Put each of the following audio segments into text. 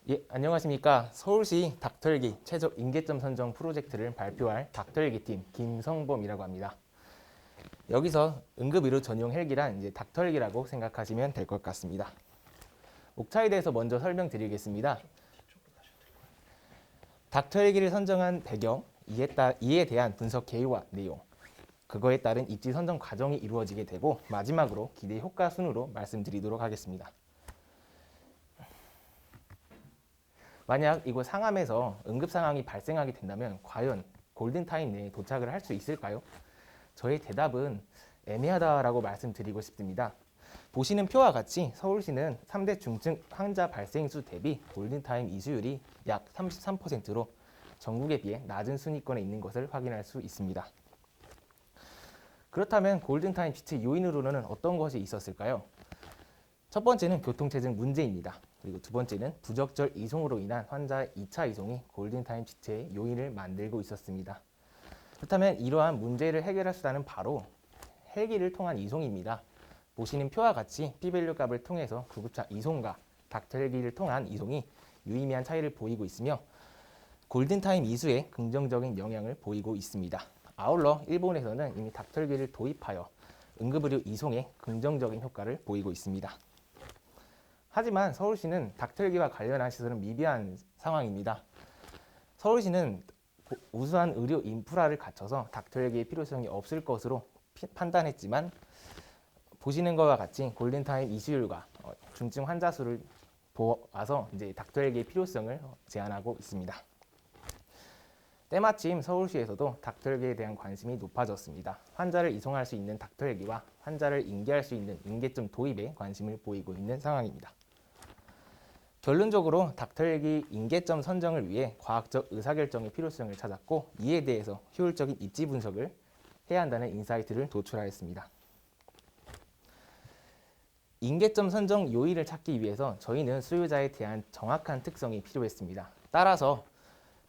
예, 안녕하십니까. 서울시 닥터헬기 최적 인계점 선정 프로젝트를 발표할 닥터헬기 팀 김성범이라고 합니다. 여기서 응급의료 전용 헬기란 이제 닥터헬기라고 생각하시면 될 것 같습니다. 목차에 대해서 먼저 설명드리겠습니다. 닥터헬기를 선정한 배경, 이에 대한 분석 계획과 내용, 그거에 따른 입지 선정 과정이 이루어지게 되고 마지막으로 기대 효과 순으로 말씀드리도록 하겠습니다. 만약 이곳 상암에서 응급 상황이 발생하게 된다면 과연 골든타임 내에 도착을 할 수 있을까요? 저의 대답은 애매하다라고 말씀드리고 싶습니다. 보시는 표와 같이 서울시는 3대 중증 환자 발생 수 대비 골든타임 이수율이 약 33%로 전국에 비해 낮은 순위권에 있는 것을 확인할 수 있습니다. 그렇다면 골든타임 지체 요인으로는 어떤 것이 있었을까요? 첫 번째는 교통체증 문제입니다. 그리고 두 번째는 부적절 이송으로 인한 환자의 2차 이송이 골든타임 지체의 요인을 만들고 있었습니다. 그렇다면 이러한 문제를 해결할 수단은 바로 헬기를 통한 이송입니다. 보시는 표와 같이 P밸류 값을 통해서 구급차 이송과 닥터 헬기를 통한 이송이 유의미한 차이를 보이고 있으며 골든타임 이수에 긍정적인 영향을 보이고 있습니다. 아울러 일본에서는 이미 닥터 헬기를 도입하여 응급의료 이송에 긍정적인 효과를 보이고 있습니다. 하지만 서울시는 닥터헬기와 관련한 시설은 미비한 상황입니다. 서울시는 우수한 의료 인프라를 갖춰서 닥터헬기의 필요성이 없을 것으로 판단했지만 보시는 것과 같이 골든타임 이수율과 중증 환자 수를 보아서 이제 닥터헬기의 필요성을 제한하고 있습니다. 때마침 서울시에서도 닥터헬기에 대한 관심이 높아졌습니다. 환자를 이송할 수 있는 닥터헬기와 환자를 인계할 수 있는 인계점 도입에 관심을 보이고 있는 상황입니다. 결론적으로 닥터헬기 인계점 선정을 위해 과학적 의사결정의 필요성을 찾았고 이에 대해서 효율적인 입지 분석을 해야 한다는 인사이트를 도출하였습니다. 인계점 선정 요인을 찾기 위해서 저희는 수요자에 대한 정확한 특성이 필요했습니다. 따라서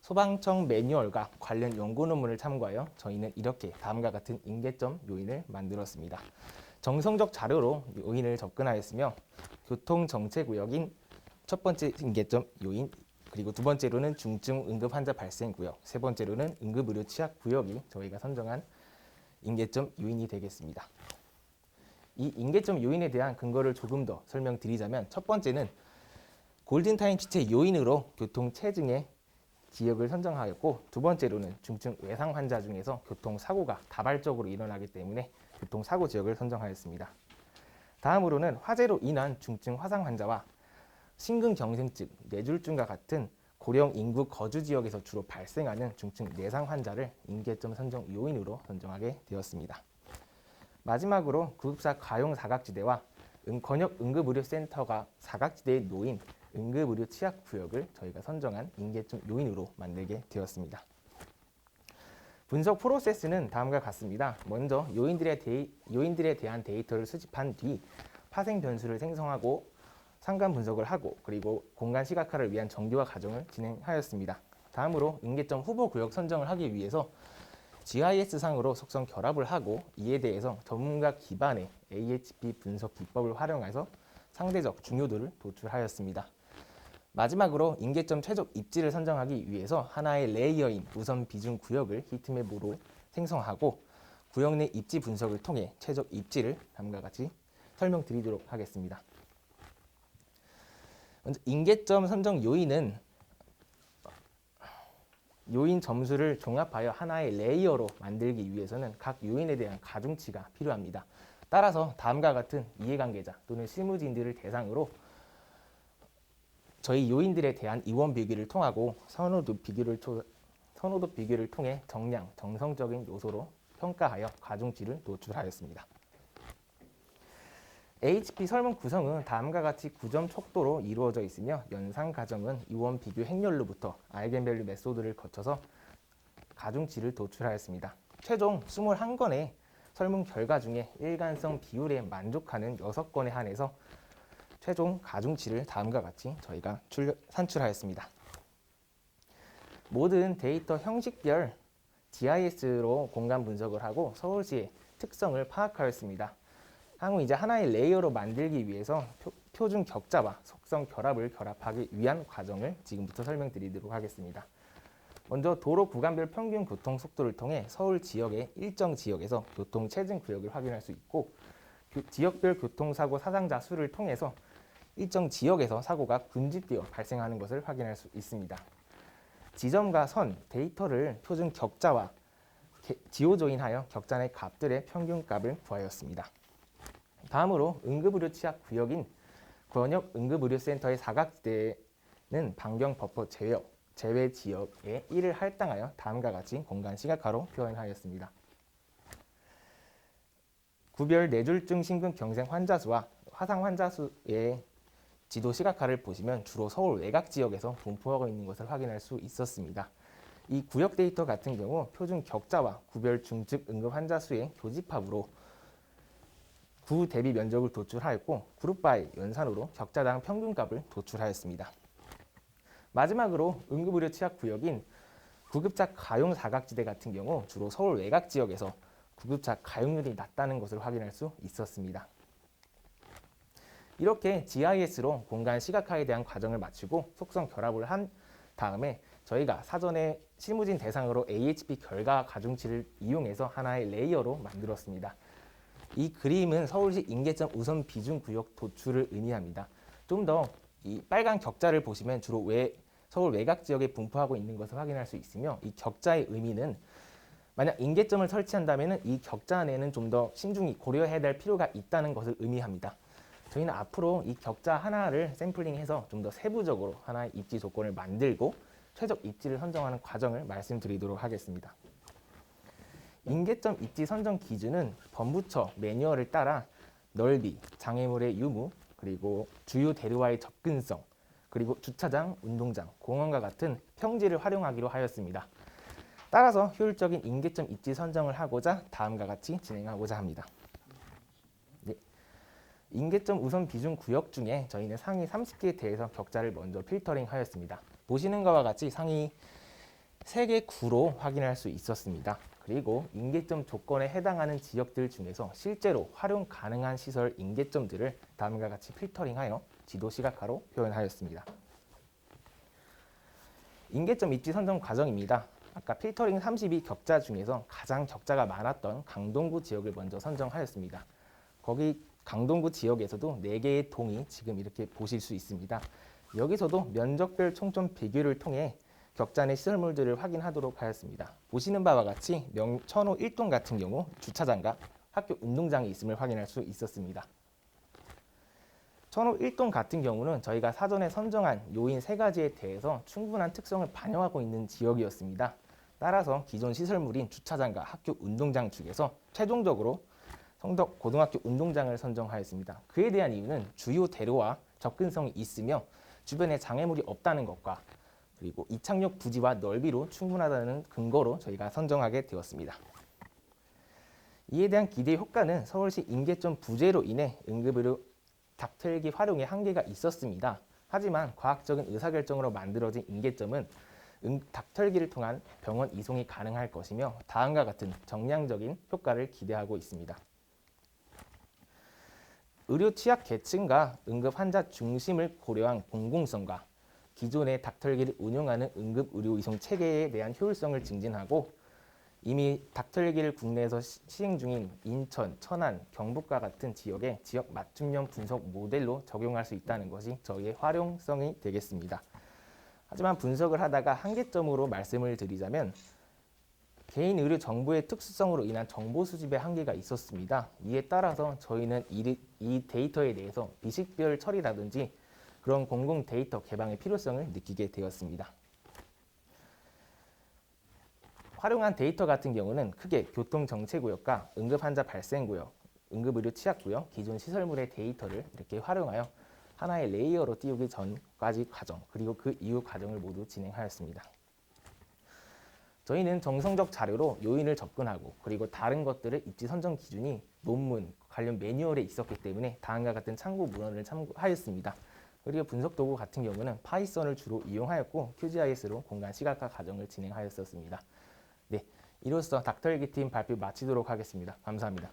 소방청 매뉴얼과 관련 연구 논문을 참고하여 저희는 이렇게 다음과 같은 인계점 요인을 만들었습니다. 정성적 자료로 요인을 접근하였으며 교통정체구역인 첫 번째 인계점 요인, 그리고 두 번째로는 중증 응급 환자 발생 구역, 세 번째로는 응급의료 취약 구역이 저희가 선정한 인계점 요인이 되겠습니다. 이 인계점 요인에 대한 근거를 조금 더 설명드리자면 첫 번째는 골든타임 지체 요인으로 교통체증의 지역을 선정하였고 두 번째로는 중증 외상 환자 중에서 교통사고가 다발적으로 일어나기 때문에 교통사고 지역을 선정하였습니다. 다음으로는 화재로 인한 중증 화상 환자와 심근경색증, 뇌졸중과 같은 고령 인구 거주 지역에서 주로 발생하는 중증 내상 환자를 인계점 선정 요인으로 선정하게 되었습니다. 마지막으로 구급사 가용 사각지대와 권역 응급의료센터가 사각지대에 놓인 응급의료 취약구역을 저희가 선정한 인계점 요인으로 만들게 되었습니다. 분석 프로세스는 다음과 같습니다. 먼저 요인들에 대한 데이터를 수집한 뒤 파생 변수를 생성하고 상관 분석을 하고 그리고 공간 시각화를 위한 정교화 과정을 진행하였습니다. 다음으로 인계점 후보 구역 선정을 하기 위해서 GIS상으로 속성 결합을 하고 이에 대해서 전문가 기반의 AHP 분석 기법을 활용해서 상대적 중요도를 도출하였습니다. 마지막으로 인계점 최적 입지를 선정하기 위해서 하나의 레이어인 우선 비중 구역을 히트맵으로 생성하고 구역 내 입지 분석을 통해 최적 입지를 다음과 같이 설명드리도록 하겠습니다. 먼저 인계점 선정 요인은 요인 점수를 종합하여 하나의 레이어로 만들기 위해서는 각 요인에 대한 가중치가 필요합니다. 따라서 다음과 같은 이해관계자 또는 실무진들을 대상으로 저희 요인들에 대한 이원 비교를 통하고 선호도 비교를 통해 정량, 정성적인 요소로 평가하여 가중치를 노출하였습니다. HP 설문 구성은 다음과 같이 9점 척도로 이루어져 있으며 연산 과정은 이원 비교 행렬로부터 아이겐밸류 메소드를 거쳐서 가중치를 도출하였습니다. 최종 21건의 설문 결과 중에 일관성 비율에 만족하는 6건에 한해서 최종 가중치를 다음과 같이 저희가 산출하였습니다. 모든 데이터 형식별 GIS로 공간 분석을 하고 서울시의 특성을 파악하였습니다. 향후 이제 하나의 레이어로 만들기 위해서 표준 격자와 속성 결합을 결합하기 위한 과정을 지금부터 설명드리도록 하겠습니다. 먼저 도로 구간별 평균 교통 속도를 통해 서울 지역의 일정 지역에서 교통 체증 구역을 확인할 수 있고, 지역별 교통사고 사상자 수를 통해서 일정 지역에서 사고가 군집되어 발생하는 것을 확인할 수 있습니다. 지점과 선, 데이터를 표준 격자와 지오조인하여 격자 내 값들의 평균값을 구하였습니다. 다음으로 응급의료 취약 구역인 권역 응급의료센터의 사각지대는 반경 버퍼 제외 지역에 1을 할당하여 다음과 같이 공간 시각화로 표현하였습니다. 구별 뇌졸중 심근 경색 환자 수와 화상 환자 수의 지도 시각화를 보시면 주로 서울 외곽 지역에서 분포하고 있는 것을 확인할 수 있었습니다. 이 구역 데이터 같은 경우 표준 격자와 구별 중증 응급 환자 수의 교집합으로 구 대비 면적을 도출하였고, 그룹바의 연산으로 격자당 평균값을 도출하였습니다. 마지막으로 응급의료 취약 구역인 구급차 가용 사각지대 같은 경우 주로 서울 외곽 지역에서 구급차 가용률이 낮다는 것을 확인할 수 있었습니다. 이렇게 GIS로 공간 시각화에 대한 과정을 마치고 속성 결합을 한 다음에 저희가 사전에 실무진 대상으로 AHP 결과 가중치를 이용해서 하나의 레이어로 만들었습니다. 이 그림은 서울시 인계점 우선 비중 구역 도출을 의미합니다. 좀 더 이 빨간 격자를 보시면 주로 서울 외곽 지역에 분포하고 있는 것을 확인할 수 있으며, 이 격자의 의미는 만약 인계점을 설치한다면 이 격자 안에는 좀 더 신중히 고려해야 될 필요가 있다는 것을 의미합니다. 저희는 앞으로 이 격자 하나를 샘플링해서 좀 더 세부적으로 하나의 입지 조건을 만들고 최적 입지를 선정하는 과정을 말씀드리도록 하겠습니다. 인계점 입지 선정 기준은 범부처 매뉴얼을 따라 넓이, 장애물의 유무, 그리고 주요 대로와의 접근성, 그리고 주차장, 운동장, 공원과 같은 평지를 활용하기로 하였습니다. 따라서 효율적인 인계점 입지 선정을 하고자 다음과 같이 진행하고자 합니다. 네. 인계점 우선 비중 구역 중에 저희는 상위 30개에 대해서 격자를 먼저 필터링 하였습니다. 보시는 것과 같이 상위 3개 구로 확인할 수 있었습니다. 그리고 인계점 조건에 해당하는 지역들 중에서 실제로 활용 가능한 시설 인계점들을 다음과 같이 필터링하여 지도 시각화로 표현하였습니다. 인계점 입지 선정 과정입니다. 아까 필터링 32 격자 중에서 가장 격자가 많았던 강동구 지역을 먼저 선정하였습니다. 거기 강동구 지역에서도 4개의 동이 지금 이렇게 보실 수 있습니다. 여기서도 면적별 총점 비교를 통해 격자 내 시설물들을 확인하도록 하였습니다. 보시는 바와 같이 천호 1동 같은 경우 주차장과 학교 운동장이 있음을 확인할 수 있었습니다. 천호 1동 같은 경우는 저희가 사전에 선정한 요인 3가지에 대해서 충분한 특성을 반영하고 있는 지역이었습니다. 따라서 기존 시설물인 주차장과 학교 운동장 중에서 최종적으로 성덕 고등학교 운동장을 선정하였습니다. 그에 대한 이유는 주요 대로와 접근성이 있으며 주변에 장애물이 없다는 것과 그리고 이착륙 부지와 넓이로 충분하다는 근거로 저희가 선정하게 되었습니다. 이에 대한 기대 효과는 서울시 인계점 부재로 인해 응급의료 닥터헬기 활용에 한계가 있었습니다. 하지만 과학적인 의사결정으로 만들어진 인계점은 닥터헬기를 통한 병원 이송이 가능할 것이며 다음과 같은 정량적인 효과를 기대하고 있습니다. 의료 취약 계층과 응급 환자 중심을 고려한 공공성과 기존의 닥터헬기를 운영하는 응급의료 이송 체계에 대한 효율성을 증진하고 이미 닥터헬기를 국내에서 시행 중인 인천, 천안, 경북과 같은 지역에 지역 맞춤형 분석 모델로 적용할 수 있다는 것이 저희의 활용성이 되겠습니다. 하지만 분석을 하다가 한계점으로 말씀을 드리자면 개인 의료 정보의 특수성으로 인한 정보 수집에 한계가 있었습니다. 이에 따라서 저희는 이 데이터에 대해서 비식별 처리라든지 그런 공공 데이터 개방의 필요성을 느끼게 되었습니다. 활용한 데이터 같은 경우는 크게 교통정체구역과 응급환자 발생구역, 응급의료 취약구역, 기존 시설물의 데이터를 이렇게 활용하여 하나의 레이어로 띄우기 전까지 과정, 그리고 그 이후 과정을 모두 진행하였습니다. 저희는 정성적 자료로 요인을 접근하고 그리고 다른 것들의 입지 선정 기준이 논문, 관련 매뉴얼에 있었기 때문에 다음과 같은 참고 문헌을 참고하였습니다. 그리고 분석 도구 같은 경우는 파이썬을 주로 이용하였고 QGIS로 공간 시각화 과정을 진행하였었습니다. 네, 이로써 닥터헬기 팀 발표 마치도록 하겠습니다. 감사합니다.